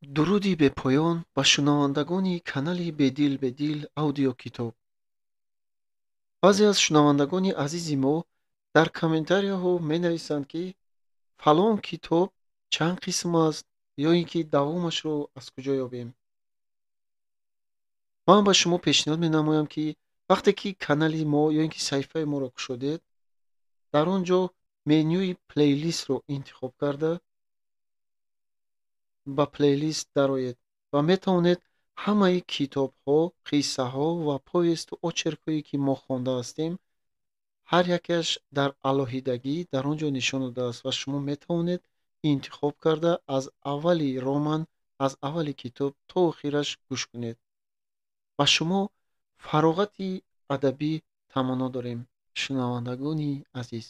дуруди бепоён ба шунавандагони канали Бедил Бедил аудиокитоб. баъзе аз шунавандагони азизи мо дар комментарияҳо менависанд, ки фалон китоб чанд қисм аст ё ин ки давомашро аз куҷо ёбем. ман ба шумо пешниҳод менамоям, ки вақте ки канали мо ё ин ки саҳифаи моро кушодед, дар он ҷо менюи плейлистро интихоб карда ба плейлист дароед ва метавонед ҳамаи китобҳо, қиссаҳо ва повесту очеркҳое, ки мо хонда ҳастем, ҳар якаш дар алоҳидагӣ дар он ҷо нишон додааст ва шумо метавонед интихоб карда аз аввали роман, аз аввали китоб то охираш гӯш кунед. ба шумо фароғати адабӣ таманно дорем, шунавандагони азиз.